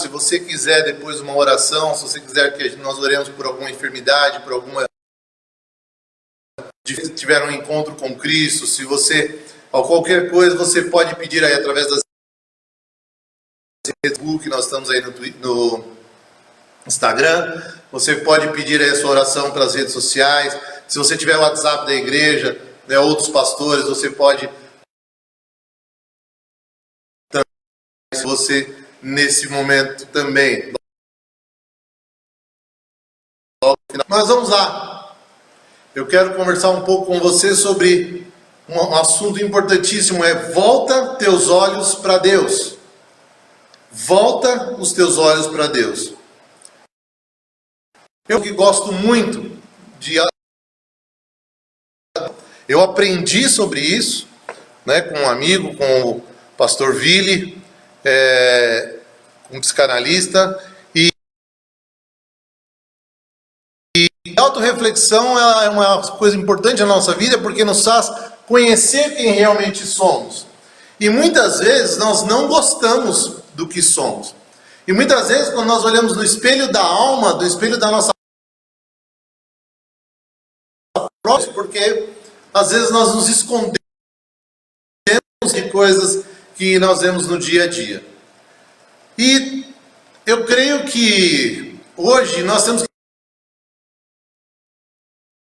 Se você quiser depois uma oração, se você quiser que nós oremos por alguma enfermidade, por alguma tiver um encontro com Cristo, se você, ou qualquer coisa, você pode pedir aí através das Facebook, nós estamos aí no Instagram, você pode pedir aí a sua oração pelas redes sociais, se você tiver o WhatsApp da igreja, né, outros pastores, você pode também, você nesse momento também. Mas vamos lá, eu quero conversar um pouco com você sobre um assunto importantíssimo, volta teus olhos para Deus. Volta os teus olhos para Deus. Eu que gosto muito de... Eu aprendi sobre isso, né, com um amigo, com o pastor Vili, um psicanalista, e a autorreflexão é uma coisa importante na nossa vida, porque nos faz conhecer quem realmente somos. E muitas vezes nós não gostamos do que somos. E muitas vezes quando nós olhamos no espelho da alma, do espelho da nossa própria, porque às vezes nós nos escondemos de coisas que nós vemos no dia a dia. E eu creio que hoje nós temos que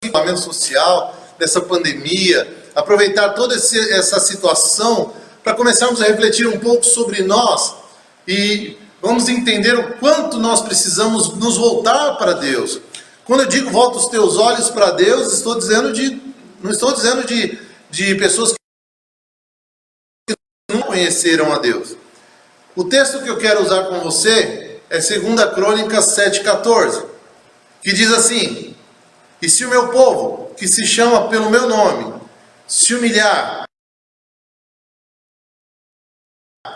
isolamento social, dessa pandemia, aproveitar toda essa situação para começarmos a refletir um pouco sobre nós e vamos entender o quanto nós precisamos nos voltar para Deus. Quando eu digo volta os teus olhos para Deus, não estou dizendo de pessoas que não conheceram a Deus. O texto que eu quero usar com você é 2 Crônicas 7,14, que diz assim: e se o meu povo, que se chama pelo meu nome, se humilhar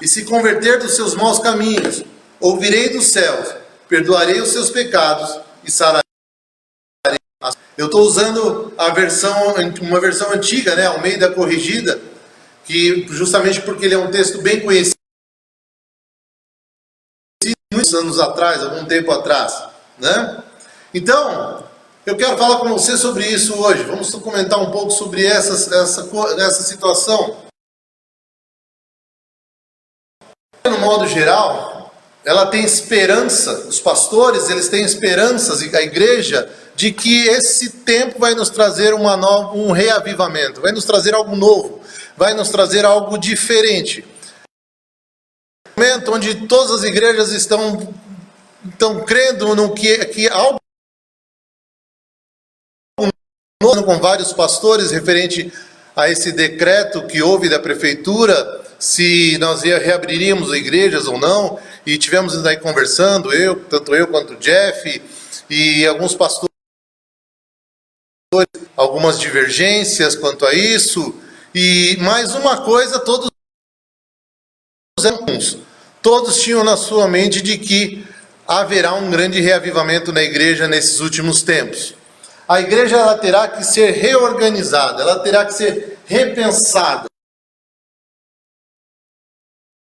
e se converter dos seus maus caminhos, ouvirei dos céus, perdoarei os seus pecados e sararei. Eu estou usando uma versão antiga, né, Almeida Corrigida, que justamente porque ele é um texto bem conhecido, muitos anos atrás, algum tempo atrás, né? Então, eu quero falar com você sobre isso hoje. Vamos comentar um pouco sobre essa situação. No modo geral, ela tem esperança, os pastores, eles têm esperanças, e a igreja, de que esse tempo vai nos trazer um reavivamento, vai nos trazer algo novo, vai nos trazer algo diferente. Um momento onde todas as igrejas estão crendo no que algo novo, com vários pastores referente a esse decreto que houve da prefeitura, se nós reabriríamos igrejas ou não, e tivemos aí conversando, tanto eu quanto o Jeff, e alguns pastores, algumas divergências quanto a isso, e mais uma coisa, todos tinham na sua mente de que haverá um grande reavivamento na igreja nesses últimos tempos. A igreja ela terá que ser reorganizada, ela terá que ser repensada.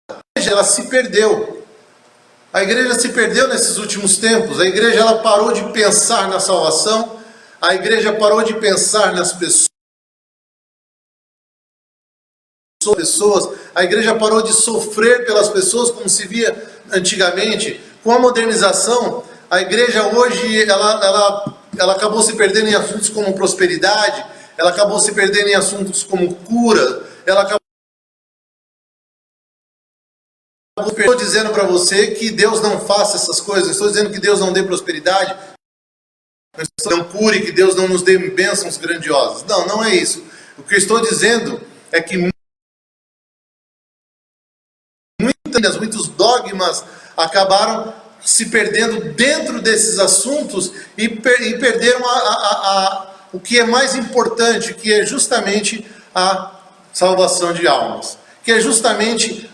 A igreja ela se perdeu. A igreja se perdeu nesses últimos tempos. A igreja ela parou de pensar na salvação. A igreja parou de pensar nas pessoas. A igreja parou de sofrer pelas pessoas como se via antigamente. Com a modernização, a igreja hoje ela acabou se perdendo em assuntos como prosperidade, ela acabou se perdendo em assuntos como cura, ela acabou... Estou dizendo para você que Deus não faça essas coisas, estou dizendo que Deus não dê prosperidade, não cure, que Deus não nos dê bênçãos grandiosas. Não, não é isso. O que eu estou dizendo é que muitos dogmas acabaram se perdendo dentro desses assuntos e perderam o que é mais importante, que é justamente a salvação de almas, que é justamente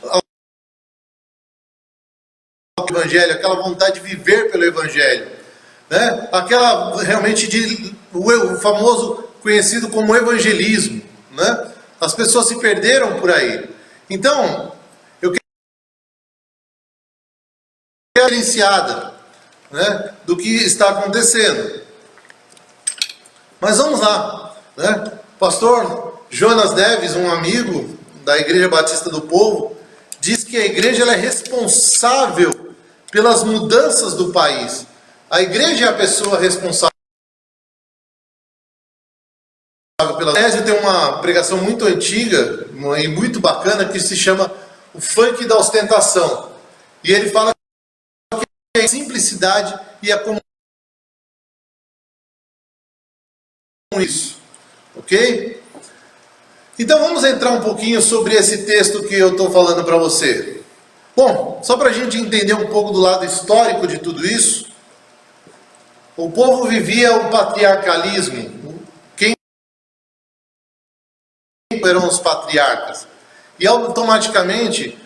o Evangelho, aquela vontade de viver pelo Evangelho, né? Aquela realmente o famoso conhecido como evangelismo, né? As pessoas se perderam por aí. Então, diferenciada, né, do que está acontecendo. Mas vamos lá, né? Pastor Jonas Neves, um amigo da Igreja Batista do Povo, diz que a igreja ela é responsável pelas mudanças do país. A igreja é a pessoa responsável pela... Tem uma pregação muito antiga e muito bacana que se chama o funk da ostentação. E ele fala que a simplicidade e a comunhão com isso. Ok? Então vamos entrar um pouquinho sobre esse texto que eu estou falando para você. Bom, só para a gente entender um pouco do lado histórico de tudo isso, o povo vivia o patriarcalismo. Quem eram os patriarcas? E automaticamente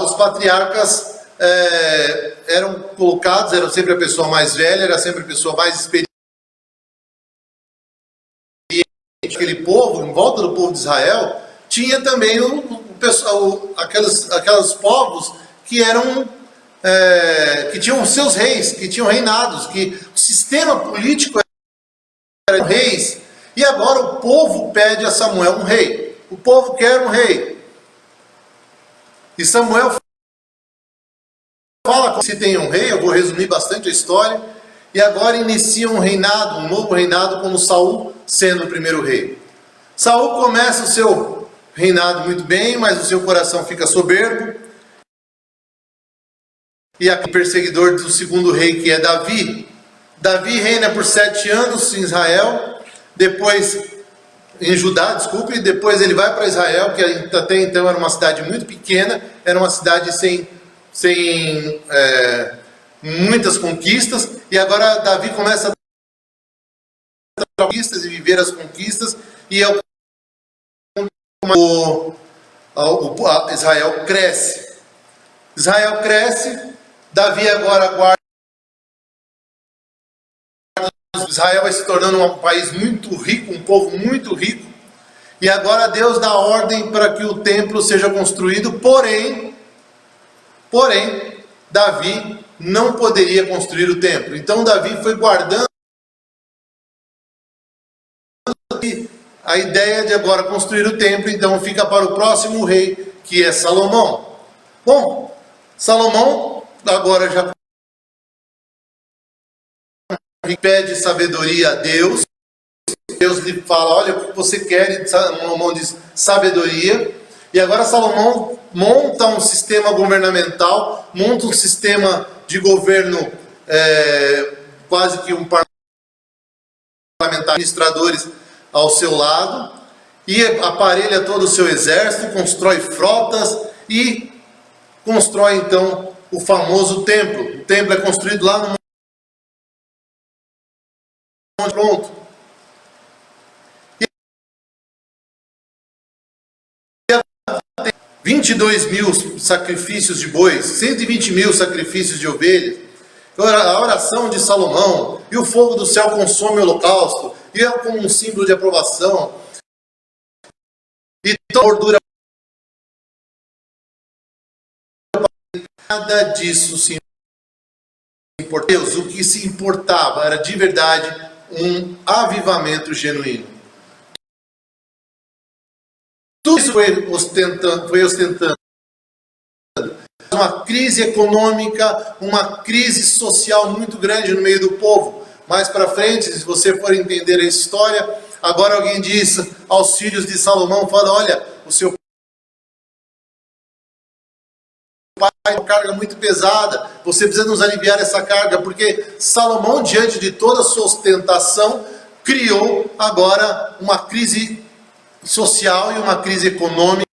os patriarcas eram colocados, eram sempre a pessoa mais velha, era sempre a pessoa mais experiente. Aquele povo, em volta do povo de Israel, tinha também aqueles povos que eram que tinham seus reis, que tinham reinados, que o sistema político era reis. E agora o povo pede a Samuel um rei. O povo quer um rei. E Samuel fala que se tem um rei, eu vou resumir bastante a história. E agora inicia um reinado, um novo reinado, como Saul sendo o primeiro rei. Saul começa o seu reinado muito bem, mas o seu coração fica soberbo. E aqui perseguidor do segundo rei, que é Davi. Davi reina por 7 anos em Israel, depois em Judá, desculpe, e depois ele vai para Israel, que até então era uma cidade muito pequena, era uma cidade sem muitas conquistas, e agora Davi começa a conquistas e viver as conquistas, e Israel cresce. Israel cresce, Davi agora guarda. Israel vai se tornando um país muito rico, um povo muito rico, e agora Deus dá ordem para que o templo seja construído, porém, Davi não poderia construir o templo. Então Davi foi guardando a ideia de agora construir o templo, então fica para o próximo rei, que é Salomão. Bom, Salomão agora já pede sabedoria a Deus. Deus lhe fala, olha o que você quer, e Salomão diz sabedoria. E agora Salomão monta um sistema governamental, monta um sistema de governo, quase que um parlamentar, administradores ao seu lado, e aparelha todo o seu exército, constrói frotas e constrói então o famoso templo. O templo é construído lá no Monte Pronto. 22.000 sacrifícios de bois, 120.000 sacrifícios de ovelhas, a oração de Salomão, e o fogo do céu consome o holocausto, e é como um símbolo de aprovação, e toda a gordura. Nada disso se importa. Deus, o que se importava era de verdade um avivamento genuíno. Tudo isso foi ostentando uma crise econômica, uma crise social muito grande no meio do povo. Mais para frente, se você for entender a história, agora alguém diz aos filhos de Salomão, fala, olha, o seu pai tem uma carga muito pesada, você precisa nos aliviar essa carga, porque Salomão, diante de toda a sua ostentação, criou agora uma crise social e uma crise econômica.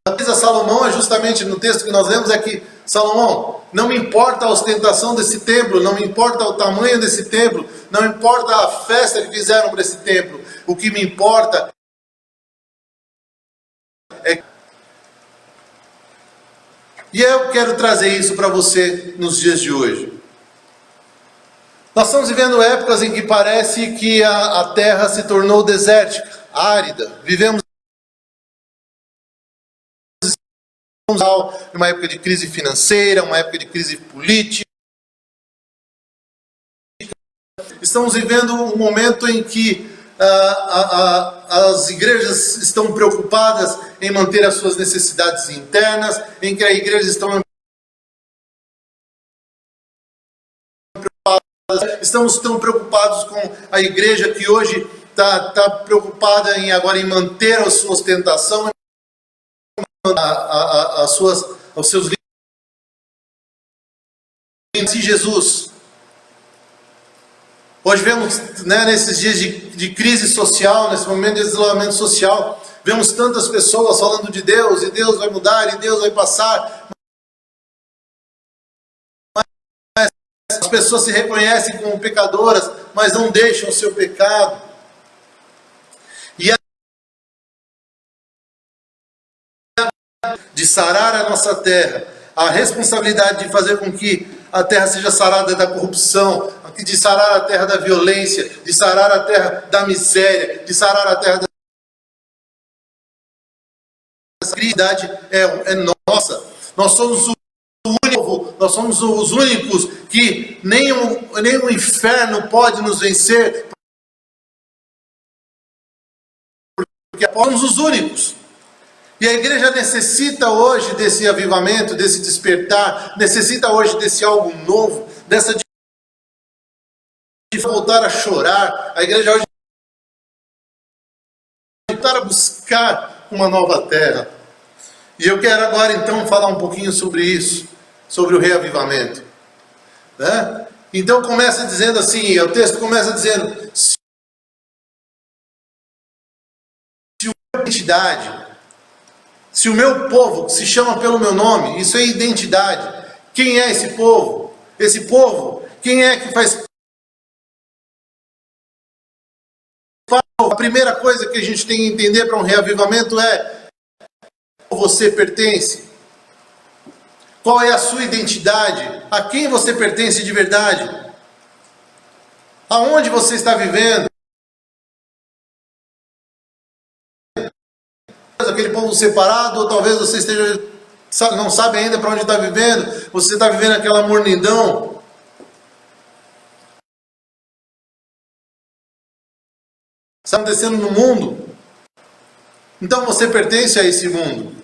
A Salomão é justamente no texto que nós lemos, é que Salomão, não me importa a ostentação desse templo, não me importa o tamanho desse templo, não importa a festa que fizeram para esse templo, o que me importa é... E eu quero trazer isso para você nos dias de hoje. Nós estamos vivendo épocas em que parece que a terra se tornou desértica, árida. Vivemos uma época de crise financeira, uma época de crise política. Estamos vivendo um momento em que as igrejas estão preocupadas em manter as suas necessidades internas, em que as igrejas estamos tão preocupados com a igreja que hoje está preocupada em manter a sua ostentação, os seus líderes em Jesus. Hoje vemos, nesses dias de crise social, nesse momento de isolamento social, vemos tantas pessoas falando de Deus, e Deus vai mudar, e Deus vai passar. Mas as pessoas se reconhecem como pecadoras, mas não deixam o seu pecado. E de sarar a nossa terra, a responsabilidade de fazer com que a terra seja sarada da corrupção, de sarar a terra da violência, de sarar a terra da miséria, de sarar a terra da cristandade é nossa. Nós somos os únicos que nem o inferno pode nos vencer, porque somos os únicos. E a igreja necessita hoje desse avivamento, desse despertar, necessita hoje desse algo novo, dessa de voltar a chorar. A igreja hoje voltar a buscar uma nova terra. E eu quero agora então falar um pouquinho sobre isso, sobre o reavivamento. Então começa dizendo assim, o texto começa dizendo, se a identidade, se o meu povo, que se chama pelo meu nome, isso é identidade. Quem é esse povo? Esse povo, quem é que faz parte? A primeira coisa que a gente tem que entender para um reavivamento é: você pertence? Qual é a sua identidade? A quem você pertence de verdade? Aonde você está vivendo? Aquele povo separado, ou talvez você não sabe ainda para onde está vivendo, você está vivendo aquela mornidão. Está acontecendo no mundo. Então você pertence a esse mundo.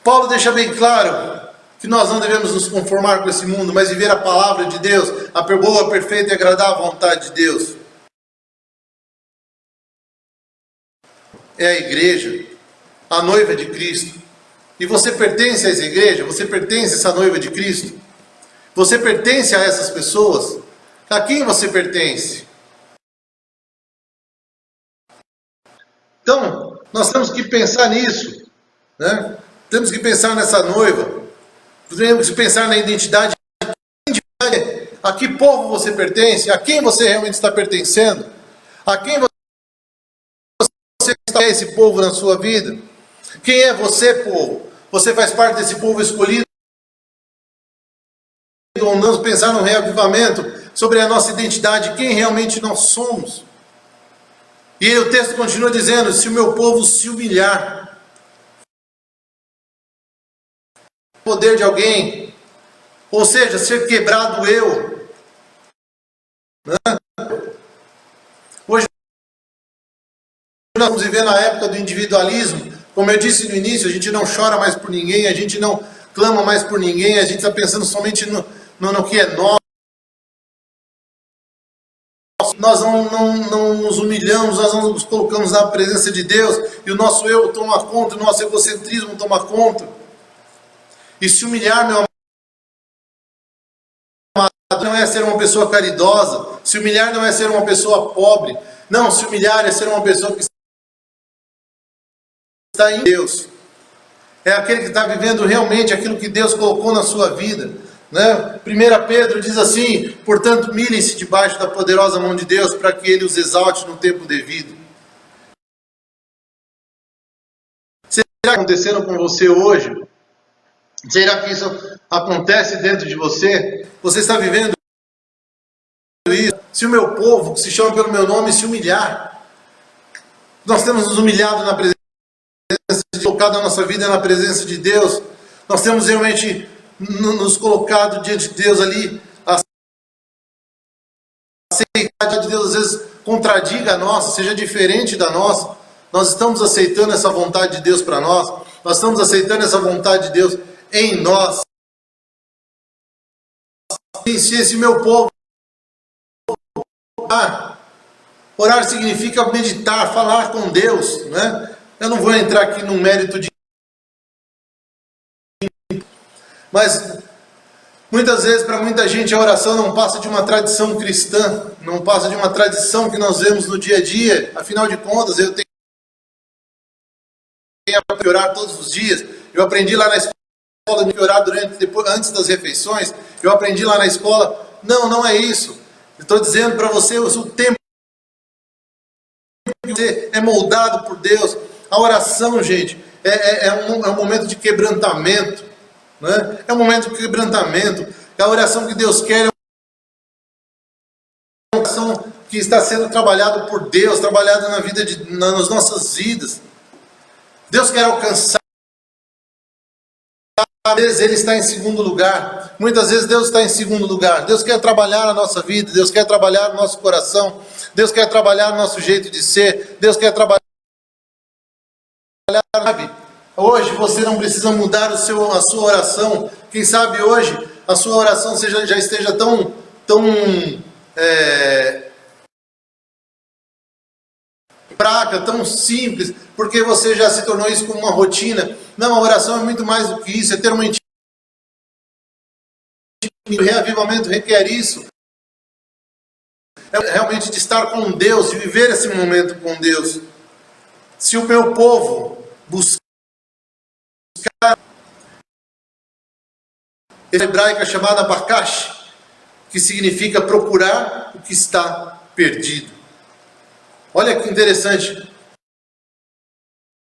Paulo deixa bem claro que nós não devemos nos conformar com esse mundo, mas viver a palavra de Deus, a boa, perfeita e agradável vontade de Deus. É a igreja, a noiva de Cristo. E você pertence a essa igreja? Você pertence a essa noiva de Cristo? Você pertence a essas pessoas? A quem você pertence? Então, nós temos que pensar nisso, Temos que pensar nessa noiva, temos que pensar na identidade. A que povo você pertence? A quem você realmente está pertencendo? A quem você está esse povo na sua vida? Quem é você, povo? Você faz parte desse povo escolhido? Vamos pensar no reavivamento, sobre a nossa identidade, quem realmente nós somos. E aí o texto continua dizendo: se o meu povo se humilhar, o poder de alguém, ou seja, ser quebrado eu. Hoje nós estamos vivendo a época do individualismo. Como eu disse no início, a gente não chora mais por ninguém, a gente não clama mais por ninguém, a gente está pensando somente no que é nosso. Nós não nos humilhamos, nós não nos colocamos na presença de Deus, e o nosso eu toma conta, o nosso egocentrismo toma conta. E se humilhar, meu amado, não é ser uma pessoa caridosa, se humilhar não é ser uma pessoa pobre, não, se humilhar é ser uma pessoa que está em Deus, é aquele que está vivendo realmente aquilo que Deus colocou na sua vida. 1 Pedro diz assim: portanto, humilhem-se debaixo da poderosa mão de Deus, para que Ele os exalte no tempo devido. Será que está acontecendo com você hoje? Será que isso acontece dentro de você? Você está vivendo isso? Se o meu povo, que se chama pelo meu nome, se humilhar, nós temos nos humilhado na presença de colocado a nossa vida na presença de Deus, nós temos realmente nos colocado diante de Deus ali, a aceitar de Deus às vezes contradiga a nossa, seja diferente da nossa. Nós estamos aceitando essa vontade de Deus para nós estamos aceitando essa vontade de Deus em nós. Se esse meu povo orar significa meditar, falar com Deus, né? Eu não vou entrar aqui no mérito de... Mas muitas vezes, para muita gente, a oração não passa de uma tradição cristã, não passa de uma tradição que nós vemos no dia a dia. Afinal de contas, eu tenho que orar todos os dias. Eu aprendi lá na escola de orar antes das refeições. Eu aprendi lá na escola. Não é isso. Eu estou dizendo para você, o tempo que você é moldado por Deus. A oração, gente, é um momento de quebrantamento, né? É um momento de quebrantamento. A oração que Deus quer é uma oração que está sendo trabalhada por Deus, trabalhada nas nossas vidas. Deus quer alcançar. Às vezes Ele está em segundo lugar. Muitas vezes Deus está em segundo lugar. Deus quer trabalhar a nossa vida. Deus quer trabalhar o nosso coração. Deus quer trabalhar o nosso jeito de ser. Deus quer trabalhar. Hoje você não precisa mudar a sua oração. Quem sabe hoje a sua oração já esteja tão fraca, tão simples, porque você já se tornou isso como uma rotina. Não, a oração é muito mais do que isso, é ter uma intimidade. O reavivamento requer isso. É realmente de estar com Deus, de viver esse momento com Deus. Se o meu povo buscar essa hebraica chamada bakash, que significa procurar o que está perdido. Olha que interessante.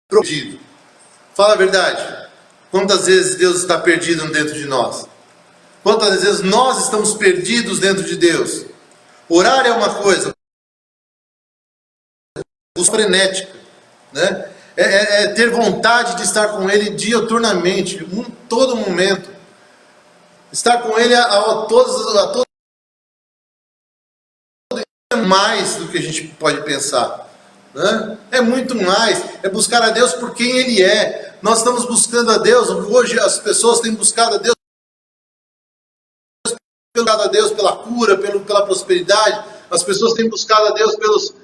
Perdido. Fala a verdade. Quantas vezes Deus está perdido dentro de nós? Quantas vezes nós estamos perdidos dentro de Deus? Orar é uma coisa. Busca frenética, né? É ter vontade de estar com Ele diuturnamente, todo momento. Estar com Ele a todos mais do que a gente pode pensar, né? É muito mais, é buscar a Deus por quem Ele é. Nós estamos buscando a Deus, hoje as pessoas têm buscado a Deus pela cura, pela prosperidade, as pessoas têm buscado a Deus pelos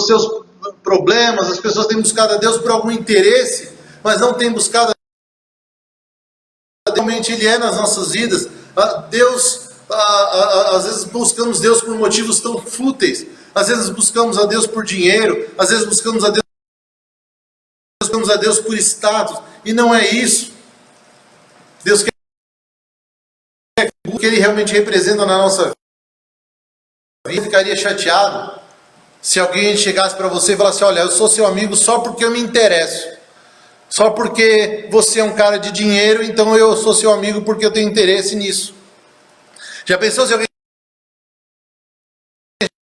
seus problemas, as pessoas têm buscado a Deus por algum interesse, mas não têm buscado a Deus realmente Ele é nas nossas vidas. Deus... às vezes buscamos Deus por motivos tão fúteis, às vezes buscamos a Deus por dinheiro, às vezes buscamos a Deus por status, e não é isso. Deus quer o que Ele realmente representa na nossa vida. Ficaria chateado se alguém chegasse para você e falasse: olha, eu sou seu amigo só porque eu me interesso, só porque você é um cara de dinheiro, então eu sou seu amigo porque eu tenho interesse nisso. Já pensou se alguém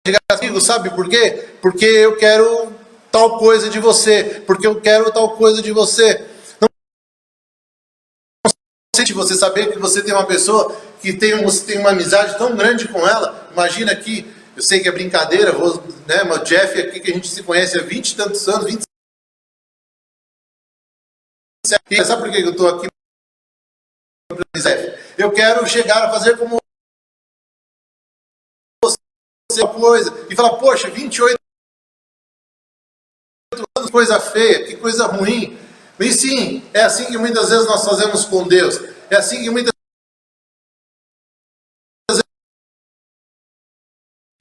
chegasse comigo, sabe por quê? Porque eu quero tal coisa de você, porque eu quero tal coisa de você. Não sei se você saber que você tem uma pessoa que você tem uma amizade tão grande com ela. Imagina aqui, eu sei que é brincadeira, né, o Jeff aqui, que a gente se conhece há 20 e tantos anos, 27. Sabe por que eu estou aqui? Eu quero chegar a fazer como coisa, e falar: poxa, 28 anos, coisa feia, que coisa ruim. E sim, é assim que muitas vezes nós fazemos com Deus, é assim que muitas vezes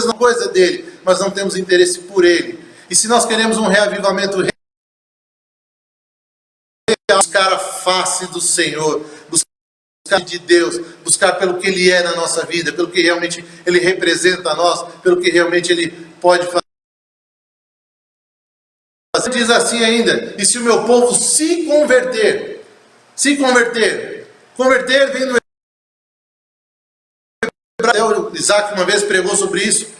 não coisa dele, mas não temos interesse por ele. E se nós queremos um reavivamento real, buscar a face do Senhor, buscar de Deus, buscar pelo que Ele é na nossa vida, pelo que realmente Ele representa a nós, pelo que realmente Ele pode fazer. Diz assim ainda: e se o meu povo se converter, converter vem do hebraico. Isaac uma vez pregou sobre isso,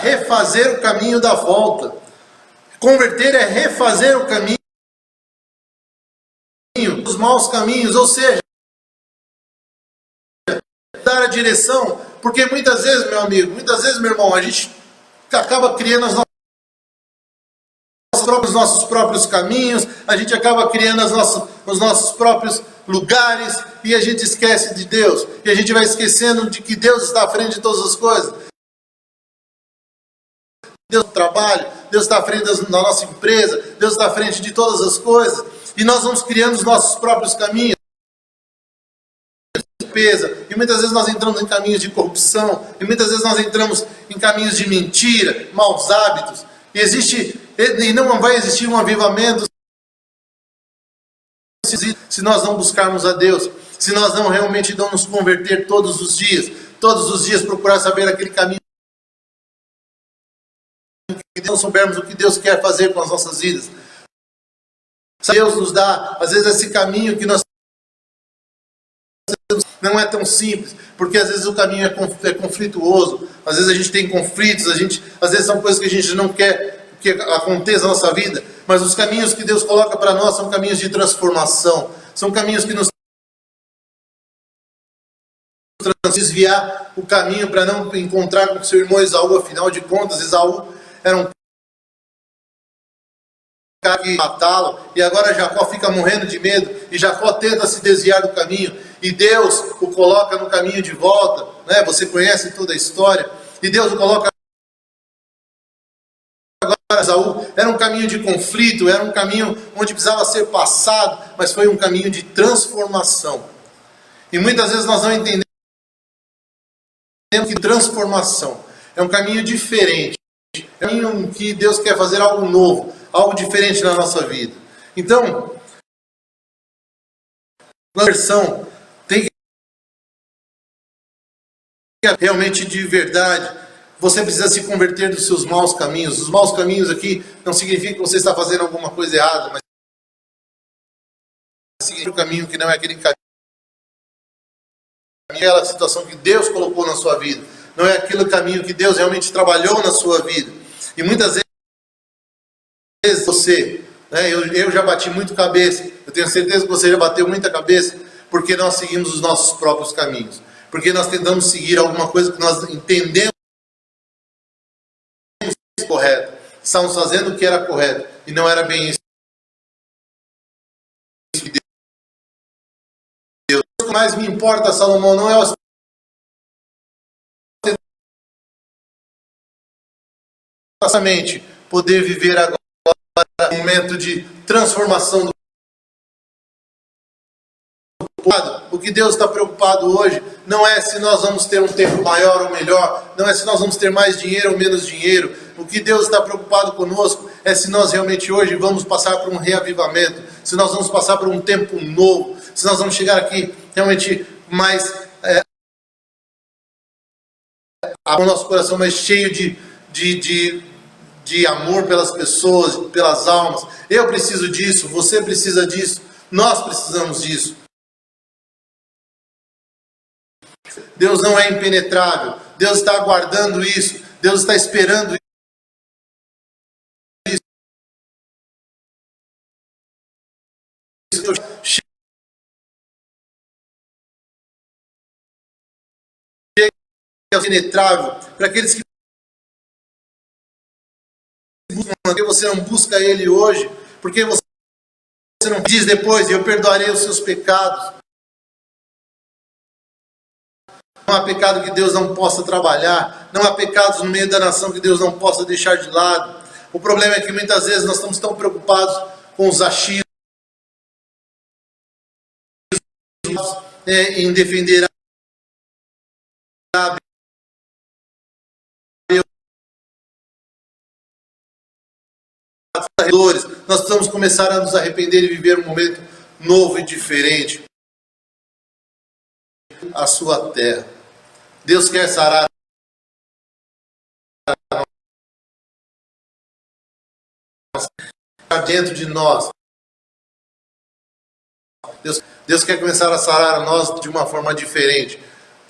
refazer o caminho da volta. Converter é refazer o caminho, os maus caminhos, ou seja, dar a direção, porque muitas vezes, meu amigo, muitas vezes, meu irmão, a gente acaba criando os nossos próprios caminhos, a gente acaba criando os nossos próprios lugares, e a gente esquece de Deus, e a gente vai esquecendo de que Deus está à frente de todas as coisas. Deus no trabalho, Deus está à frente da nossa empresa, Deus está à frente de todas as coisas, e nós vamos criando os nossos próprios caminhos, e muitas vezes nós entramos em caminhos de corrupção, e muitas vezes nós entramos em caminhos de mentira, maus hábitos, e não vai existir um avivamento se nós não buscarmos a Deus, se nós não realmente não nos converter todos os dias procurar saber aquele caminho, que não soubermos o que Deus quer fazer com as nossas vidas. Deus nos dá, às vezes, esse caminho que nós não é tão simples, porque às vezes o caminho é conflituoso, às vezes a gente tem conflitos, às vezes são coisas que a gente não quer que aconteça na nossa vida, mas os caminhos que Deus coloca para nós são caminhos de transformação, são caminhos que nos desviar o caminho para não encontrar com seu irmão Esaú. Afinal de contas, Esaú era um cara que matá-lo, e agora Jacó fica morrendo de medo, e Jacó tenta se desviar do caminho, e Deus o coloca no caminho de volta, né? Você conhece toda a história, e Deus o coloca agora. Esaú era um caminho de conflito, era um caminho onde precisava ser passado, mas foi um caminho de transformação, e muitas vezes nós não entendemos que transformação é um caminho diferente, é um caminho que Deus quer fazer algo novo, algo diferente na nossa vida. Então, a conversão tem que realmente de verdade. Você precisa se converter dos seus maus caminhos. Os maus caminhos aqui não significa que você está fazendo alguma coisa errada, mas significa o caminho que não é aquele caminho, aquela situação que Deus colocou na sua vida, não é aquele caminho que Deus realmente trabalhou na sua vida. E muitas vezes você, né, eu já bati muito cabeça, eu tenho certeza que você já bateu muita cabeça, porque nós seguimos os nossos próprios caminhos, porque nós tentamos seguir alguma coisa que nós entendemos correto, estamos fazendo o que era correto, e não era bem isso que Deus. O que mais me importa, Salomão, não é somente poder viver agora um momento de transformação do povo. O que Deus está preocupado hoje não é se nós vamos ter um tempo maior ou melhor, não é se nós vamos ter mais dinheiro ou menos dinheiro. O que Deus está preocupado conosco é se nós realmente hoje vamos passar por um reavivamento, se nós vamos passar por um tempo novo, se nós vamos chegar aqui realmente mais com o nosso coração mais cheio de amor pelas pessoas, pelas almas. Eu preciso disso, você precisa disso, nós precisamos disso. Deus não é impenetrável, Deus está aguardando isso, Deus está esperando isso. Chega impenetrável para aqueles que buscam, porque você não busca Ele hoje, porque você não diz depois, eu perdoarei os seus pecados. Não há pecado que Deus não possa trabalhar, não há pecados no meio da nação que Deus não possa deixar de lado. O problema é que muitas vezes nós estamos tão preocupados com os achismos, em defender a nós precisamos começar a nos arrepender e viver um momento novo e diferente. A sua terra. Deus quer sarar dentro de nós. Deus quer começar a sarar a nós de uma forma diferente.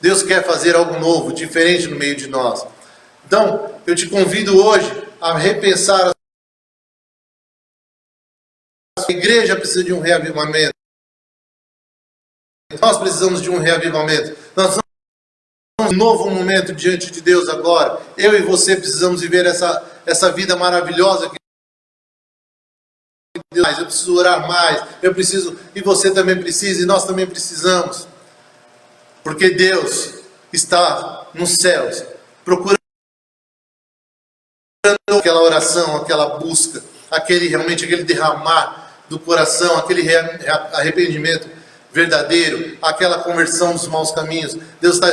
Deus quer fazer algo novo, diferente no meio de nós. Então, eu te convido hoje a repensar igreja precisa de um reavivamento. Nós precisamos de um reavivamento. Nós estamos em um novo momento diante de Deus agora. Eu e você precisamos viver essa vida maravilhosa que Deus faz. Eu preciso orar mais. Eu preciso, e você também precisa, e nós também precisamos. Porque Deus está nos céus, procurando aquela oração, aquela busca, aquele derramar do coração, aquele arrependimento verdadeiro, aquela conversão dos maus caminhos. Deus está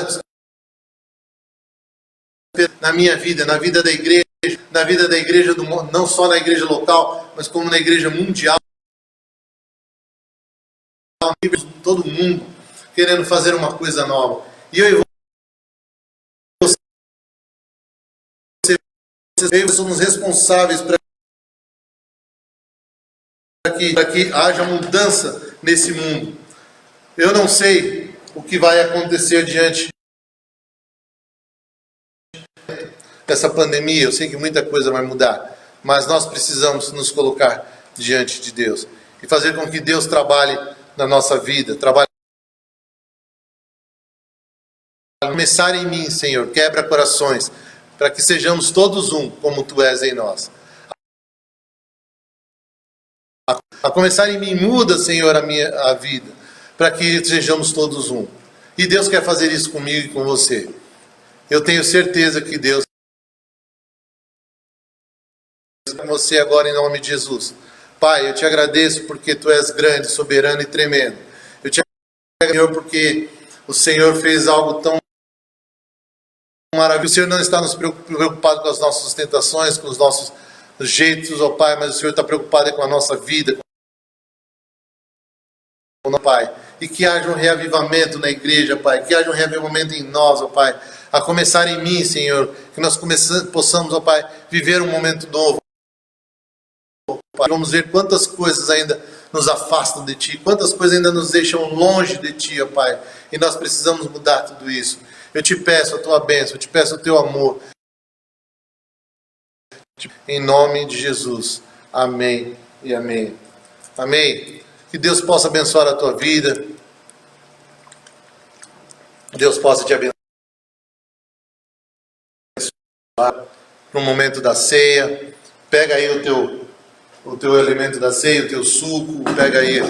na minha vida, na vida da igreja, na vida da igreja do mundo, não só na igreja local, mas como na igreja mundial, todo mundo querendo fazer uma coisa nova. E eu e você somos responsáveis para que haja mudança nesse mundo. Eu não sei o que vai acontecer diante dessa pandemia. Eu sei que muita coisa vai mudar, mas nós precisamos nos colocar diante de Deus e fazer com que Deus trabalhe na nossa vida, trabalhe. Começar em mim, Senhor, quebra corações, para que sejamos todos um, como Tu és em nós. A começar em mim, muda, Senhor, a vida, para que sejamos todos um. E Deus quer fazer isso comigo e com você. Eu tenho certeza que Deus com você agora em nome de Jesus. Pai, eu te agradeço porque Tu és grande, soberano e tremendo. Eu te agradeço, Senhor, porque o Senhor fez algo tão maravilhoso. O Senhor não está nos preocupado com as nossas tentações, com os nossos jeitos, ó Pai, mas o Senhor está preocupado com a nossa vida, Pai. E que haja um reavivamento na igreja, Pai. Que haja um reavivamento em nós, ó Pai. A começar em mim, Senhor. Que nós possamos, ó Pai, viver um momento novo. Pai. Vamos ver quantas coisas ainda nos afastam de Ti, quantas coisas ainda nos deixam longe de Ti, ó Pai. E nós precisamos mudar tudo isso. Eu te peço a Tua bênção, eu te peço o Teu amor. Em nome de Jesus. Amém e amém. Amém. Que Deus possa abençoar a tua vida. Deus possa te abençoar no momento da ceia. Pega aí o teu elemento da ceia, o teu suco. Pega aí